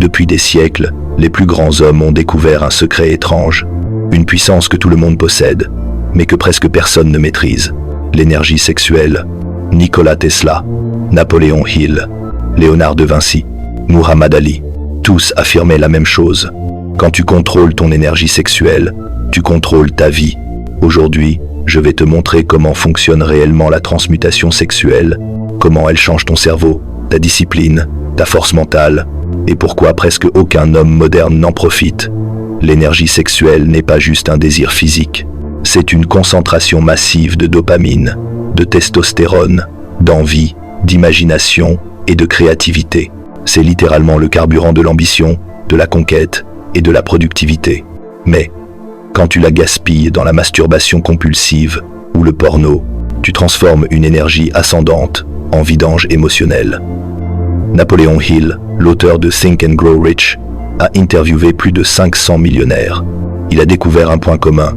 Depuis des siècles, les plus grands hommes ont découvert un secret étrange, une puissance que tout le monde possède, mais que presque personne ne maîtrise. L'énergie sexuelle. Nikola Tesla, Napoléon Hill, Léonard de Vinci, Muhammad Ali, tous affirmaient la même chose. Quand tu contrôles ton énergie sexuelle, tu contrôles ta vie. Aujourd'hui, je vais te montrer comment fonctionne réellement la transmutation sexuelle, comment elle change ton cerveau, ta discipline, ta force mentale, et pourquoi presque aucun homme moderne n'en profite. L'énergie sexuelle n'est pas juste un désir physique, c'est une concentration massive de dopamine, de testostérone, d'envie, d'imagination et de créativité. C'est littéralement le carburant de l'ambition, de la conquête et de la productivité. Mais, quand tu la gaspilles dans la masturbation compulsive ou le porno, tu transformes une énergie ascendante en vidange émotionnelle. Napoléon Hill, l'auteur de Think and Grow Rich, a interviewé plus de 500 millionnaires. Il a découvert un point commun.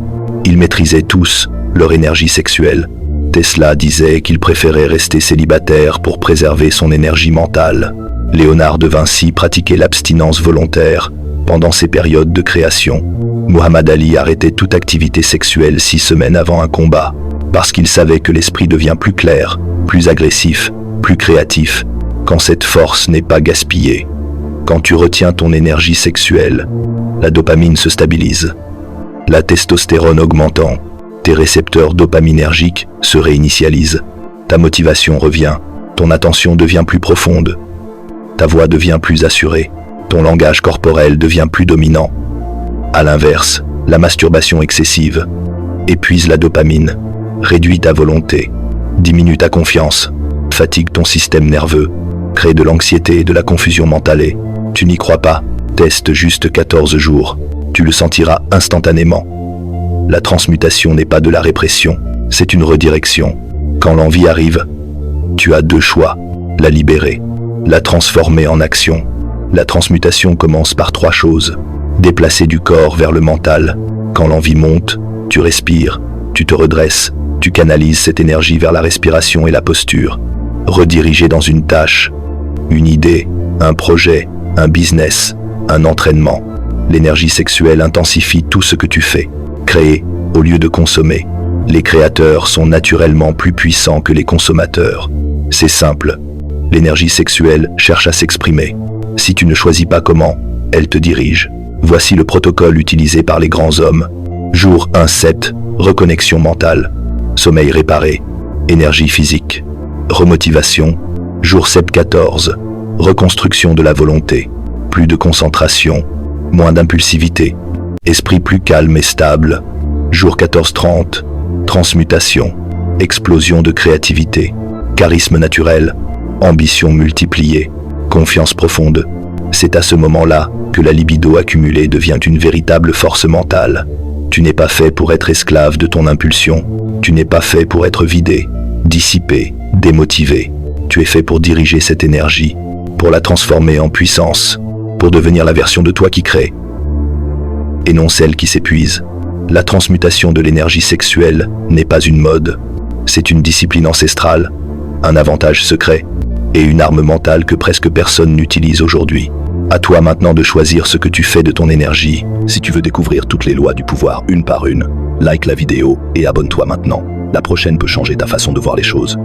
Ils maîtrisaient tous leur énergie sexuelle. Tesla disait qu'il préférait rester célibataire pour préserver son énergie mentale. Léonard de Vinci pratiquait l'abstinence volontaire pendant ses périodes de création. Muhammad Ali arrêtait toute activité sexuelle 6 semaines avant un combat, parce qu'il savait que l'esprit devient plus clair, plus agressif, plus créatif, quand cette force n'est pas gaspillée. Quand tu retiens ton énergie sexuelle, la dopamine se stabilise. La testostérone augmentant, tes récepteurs dopaminergiques se réinitialisent. Ta motivation revient, ton attention devient plus profonde. Ta voix devient plus assurée, ton langage corporel devient plus dominant. À l'inverse, la masturbation excessive épuise la dopamine, réduit ta volonté, diminue ta confiance, fatigue ton système nerveux, crée de l'anxiété et de la confusion mentale et, tu n'y crois pas, teste juste 14 jours, tu le sentiras instantanément. La transmutation n'est pas de la répression, c'est une redirection. Quand l'envie arrive, tu as 2 choix, la libérer, la transformer en action. La transmutation commence par 3 choses. Déplacer du corps vers le mental. Quand l'envie monte, tu respires, tu te redresses, tu canalises cette énergie vers la respiration et la posture. Rediriger dans une tâche, une idée, un projet, un business, un entraînement. L'énergie sexuelle intensifie tout ce que tu fais. Créer au lieu de consommer. Les créateurs sont naturellement plus puissants que les consommateurs. C'est simple. L'énergie sexuelle cherche à s'exprimer. Si tu ne choisis pas comment, elle te dirige. Voici le protocole utilisé par les grands hommes. Jour 1-7, reconnexion mentale. Sommeil réparé. Énergie physique. Remotivation. Jour 7-14, reconstruction de la volonté. Plus de concentration. Moins d'impulsivité. Esprit plus calme et stable. Jour 14-30, transmutation. Explosion de créativité. Charisme naturel. Ambition multipliée. Confiance profonde. C'est à ce moment-là que la libido accumulée devient une véritable force mentale. Tu n'es pas fait pour être esclave de ton impulsion. Tu n'es pas fait pour être vidé, dissipé, démotivé. Tu es fait pour diriger cette énergie, pour la transformer en puissance, pour devenir la version de toi qui crée, et non celle qui s'épuise. La transmutation de l'énergie sexuelle n'est pas une mode. C'est une discipline ancestrale, un avantage secret, et une arme mentale que presque personne n'utilise aujourd'hui. À toi maintenant de choisir ce que tu fais de ton énergie. Si tu veux découvrir toutes les lois du pouvoir une par une, like la vidéo et abonne-toi maintenant. La prochaine peut changer ta façon de voir les choses.